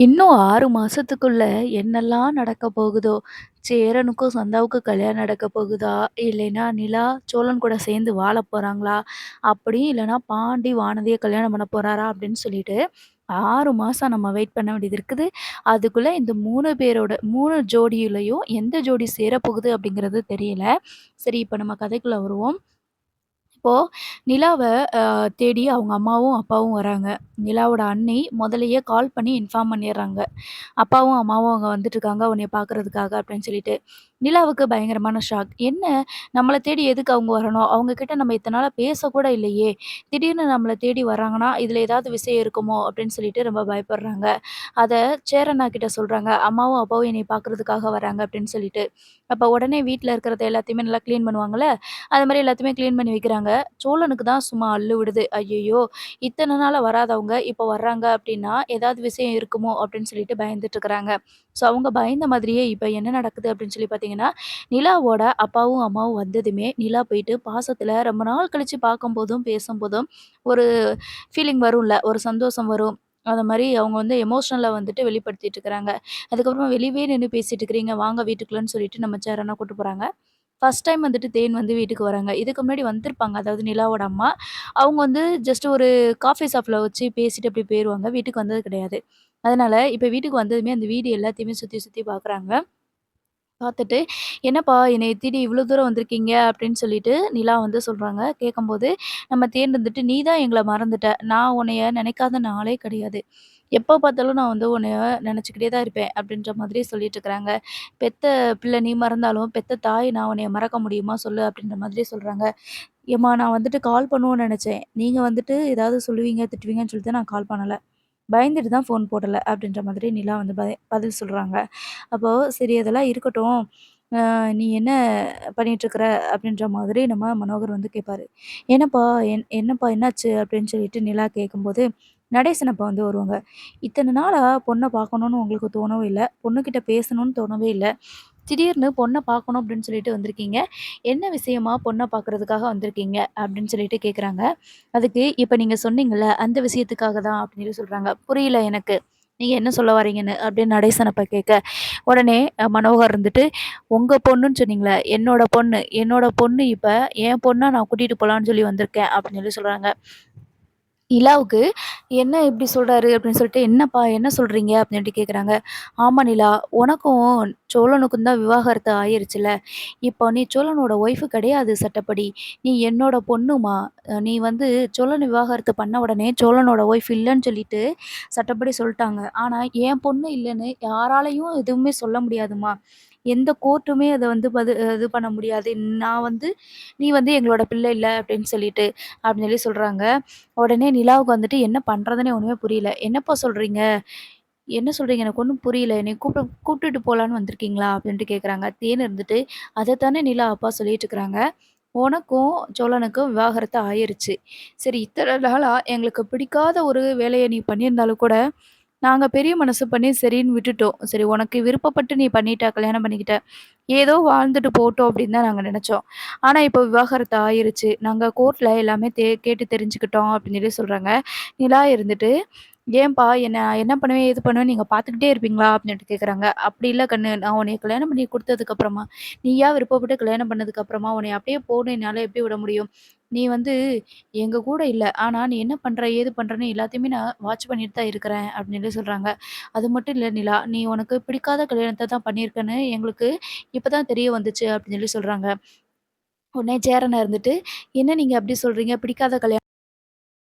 இன்னும் 6 மாசத்துக்குள்ள என்னெல்லாம் நடக்க போகுதோ! சேரனுக்கும் சந்தாவுக்கும் கல்யாணம் நடக்க போகுதா? இல்லைன்னா நிலா சோழன் கூட சேர்ந்து வாழ போறாங்களா? அப்படியும் இல்லன்னா பாண்டி வானதிய கல்யாணம் பண்ண போறாரா? அப்படின்னு சொல்லிட்டு 6 மாசம் நம்ம வெயிட் பண்ண வேண்டியது இருக்குது. அதுக்குள்ள இந்த 3 பேரோட 3 ஜோடியிலயும் எந்த ஜோடி சேரப்போகுது அப்படிங்கிறது தெரியல. சரி, இப்ப நம்ம கதைக்குள்ள வருவோம். இப்போ நிலாவ தேடி அவங்க அம்மாவும், அப்பாவும் வராங்க. நிலாவோட அண்ணி முதல்லயே கால் பண்ணி இன்ஃபார்ம் பண்ணிர்றாங்க. அப்பாவும், அம்மாவும் அங்க வந்துட்டுருக்காங்க உன்னைய பார்க்கறதுக்காக அப்படின்னு சொல்லிட்டு. நிலாவுக்கு பயங்கரமான ஷாக். என்ன நம்மள தேடி எதுக்கு அவங்க வரணும்? அவங்க கிட்ட நம்ம இத்தன நாளா பேசக்கூட இல்லையே! திடீர்னு நம்மள தேடி வராங்கன்னா, இதுல ஏதாவது விஷயம் இருக்குமோ? அப்படின்னு சொல்லிட்டு ரொம்ப பயப்படுறாங்க. அத சேரண்ணா கிட்ட சொல்றாங்க. அம்மாவும், அப்பாவும் என்னைய பார்க்கறதுக்காக வராங்க அப்படின்னு சொல்லிட்டு. அப்ப உடனே வீட்ல இருக்கிறத எல்லாத்தையுமே நல்லா கிளீன் பண்ணுவாங்கல்ல, அது மாரி எல்லாத்தையுமே கிளீன் பண்ணி வைக்கிறாங்க. சோழனுக்கு தான் சும்மா அல்லு விடுது. ஐய்யய்யோ! இத்தன நாளா வராதவங்க இப்ப வர்றாங்க அப்டின்னா, ஏதாவது விஷயம் இருக்குமோ அப்டின்னு சொல்லிட்டு பயந்துட்டு இருக்கிறாங்க. ஸோ அவங்க பயந்த மாதிரியே இப்ப என்ன நடக்குது அப்டின்னு சொல்லி பார்த்தீங்கன்னா, நிலாவோட அப்பாவும், அம்மாவும் வந்ததுமே நிலா போயிட்டு பாசத்துல ரொம்ப நாள் கழிச்சு பார்க்கும்போதும், பேசும்போதும் ஒரு ஃபீலிங் வரும்ல, ஒரு சந்தோஷம் வரும். அந்த மாரி அவங்க வந்து எமோஷனலா வந்துட்டு வெளிப்படுத்திட்டு இருக்கிறாங்க. அதுக்கப்புறமா வெளியவே நின்னு பேசிட்டு இருக்கிறீங்க, வாங்க வீட்டுக்குள்ளன்னு சொல்லிட்டு நம்ம சேரனா கூட்டு போறாங்க. ஃபர்ஸ்ட் டைம் வந்துட்டு தேன் வந்து வீட்டுக்கு வராங்க. இதுக்கு முன்னாடி வந்திருப்பாங்க. அதாவது நிலாவோட அம்மா. அவங்க வந்து ஜஸ்ட் ஒரு காஃபி ஷாப்ல வச்சு பேசிட்டு அப்படி போயிருவாங்க. வீட்டுக்கு வந்தது கிடையாது. அதனால இப்ப வீட்டுக்கு வந்ததுமே அந்த வீடு எல்லாத்தையுமே சுத்தி சுத்தி பார்க்குறாங்க. பார்த்துட்டு, "என்னப்பா என்னைய தேடி இவ்வளோ தூரம் வந்திருக்கீங்க?" அப்படின்னு சொல்லிட்டு நிலா வந்து சொல்றாங்க. கேட்கும்போது, நம்ம தேன் இருந்துட்டு, "நீ தான் எங்கள மறந்துட்ட. நான் உன்னைய நினைக்காத நாளே கிடையாது. எப்ப பார்த்தாலும் நான் வந்து உன்னைய நினச்சுக்கிட்டே தான் இருப்பேன்." அப்படின்ற மாதிரி சொல்லிட்டுருக்காங்க. "பெத்த பிள்ளை நீ மறந்தாலும், பெத்த தாய் நான் உன்னைய மறக்க முடியுமா சொல்லு?" அப்படின்ற மாதிரி சொல்றாங்க. "ஏம்மா நான் வந்துட்டு கால் பண்ணுவோன்னு நெனச்சேன். நீங்க வந்துட்டு ஏதாவது சொல்லுவீங்க, திட்டுவீங்கன்னு சொல்லிட்டு நான் கால் பண்ணல. பயந்துட்டு தான் ஃபோன் போடல." அப்படின்ற மாதிரி நிலா வந்து பதில் சொல்றாங்க. அப்போ சரி அதெல்லாம் இருக்கட்டும். "நீ என்ன பண்ணிட்டுருக்கிற?" அப்படின்ற மாதிரி நம்ம மனோகர் வந்து கேட்பாரு. "என்னப்பா என்னப்பா என்னாச்சு?" அப்படின்னு சொல்லிட்டு நிலா கேட்கும்போது, நடேசன் அப்ப வந்து வருவாங்க. "இத்தன நாளா பொண்ண பார்க்கணும்னு உங்களுக்கு தோணவே இல்ல. பொண்ணுகிட்ட பேசணும்னு தோணவே இல்ல. திடீர்னு பொண்ண பார்க்கணும் அப்படின்னு சொல்லிட்டு வந்திருக்கீங்க. என்ன விஷயமா பொண்ண பார்க்கறதுக்காக வந்திருக்கீங்க?" அப்படின்னு சொல்லிட்டு கேட்குறாங்க. அதுக்கு இப்ப நீங்க சொன்னீங்கல்ல, அந்த விஷயத்துக்காக தான் அப்படின்னு சொல்லி சொல்றாங்க. "புரியல எனக்கு. நீங்க என்ன சொல்ல வரீங்கன்னு?" அப்படின்னு நடேசன் அப்ப கேட்க, உடனே மனோகர் இருந்துட்டு, "உங்க பொண்ணுன்னு சொன்னீங்கல்ல, என்னோட பொண்ணு. என்னோட பொண்ணு இப்ப என் பொண்ண நான் கூட்டிட்டு போலான்னு சொல்லி வந்திருக்கேன்." அப்படின்னு சொல்லி சொல்றாங்க. நிலாவுக்கு "என்ன இப்படி சொல்றாரு?" அப்படின்னு சொல்லிட்டு, "என்னப்பா என்ன சொல்றீங்க?" அப்படின்ட்டு கேட்குறாங்க. "ஆமா நிலா, உனக்கும் சோழனுக்கும் தான் விவாகரத்து ஆயிருச்சுல்ல. இப்போ நீ சோழனோட ஒய்ஃப் கிடையாது சட்டப்படி. நீ என்னோட பொண்ணுமா. நீ வந்து சோழன விவாகரத்து பண்ண உடனே சோழனோட ஒய்ஃப் இல்லன்னு சொல்லிட்டு சட்டப்படி சொல்ட்டாங்க. ஆனா என் பொண்ணு இல்லன்னு யாராலயும் எதுவுமே சொல்ல முடியாதும்மா. எந்த கோர்ட்டுமே அத வந்து இது பண்ண முடியாது. நான் வந்து நீ வந்து எங்களோட பிள்ளை இல்ல அப்படின்னு சொல்லிட்டு." அப்படின்னு சொல்லி சொல்றாங்க. உடனே நிலாவுக்கு வந்துட்டு என்ன பண்றதுன்னே ஒண்ணுமே புரியல. "என்னப்பா சொல்றீங்க? என்ன சொல்றீங்க? எனக்கு ஒண்ணும் புரியல. என்னைய கூப்பிட்டுட்டு போலான்னு வந்திருக்கீங்களா?" அப்படின்ட்டு கேட்குறாங்க. தேன் இருந்துட்டு, "அதத்தானே நிலா அப்பா சொல்லிட்டு இருக்கிறாங்க. உனக்கும் சோழனுக்கும் விவாகரத்து ஆயிருச்சு. சரி இத்தன நாளா எங்களுக்கு பிடிக்காத ஒரு வேலைய நீ பண்ணியிருந்தாலும் கூட, நாங்க பெரிய மனசு பண்ணி சரின்னு விட்டுட்டோம். சரி உனக்கு விருப்பப்பட்டு நீ பண்ணிட்ட, கல்யாணம் பண்ணிக்கிட்ட. ஏதோ வாழ்ந்துட்டு போட்டும் அப்படின்னு தான் நாங்க நெனச்சோம். ஆனா இப்போ விவாகரத்து ஆயிருச்சு. நாங்க கோர்ட்ல எல்லாமே கேட்டு தெரிஞ்சுக்கிட்டோம்." அப்படின்னு சொல்லி சொல்றாங்க. நிலா இருந்துட்டு, "ஏன்பா என்ன என்ன பண்ணுவேன், ஏது பண்ணுவேன்னு நீங்க பார்த்துக்கிட்டே இருப்பீங்களா?" அப்படின்ட்டு கேட்குறாங்க. "அப்படி இல்ல கண்ணு. நான் உன்னைய கல்யாணம் பண்ணி குடுத்ததுக்கு அப்புறமா, நீயா விருப்பப்பட்டு கல்யாணம் பண்ணதுக்கு அப்புறமா உன்னைய அப்படியே போன்னு என்னால எப்படி விட முடியும்? நீ வந்து எங்க கூட இல்ல. ஆனா நீ என்ன பண்ற, ஏது பண்றன்னு எல்லாத்தையுமே நான் வாட்ச் பண்ணிட்டு தான் இருக்கிறேன்." அப்படின்னு சொல்லி சொல்றாங்க. "அது மட்டும் இல்ல நிலா, நீ உனக்கு பிடிக்காத கல்யாணத்த தான் பண்ணியிருக்கன்னு எங்களுக்கு இப்ப தான் தெரிய வந்துச்சு." அப்படின்னு சொல்லி சொல்றாங்க. உடனே சேரன் இருந்துட்டு, "என்ன நீங்க அப்படி சொல்றீங்க? பிடிக்காத கல்யாணம்"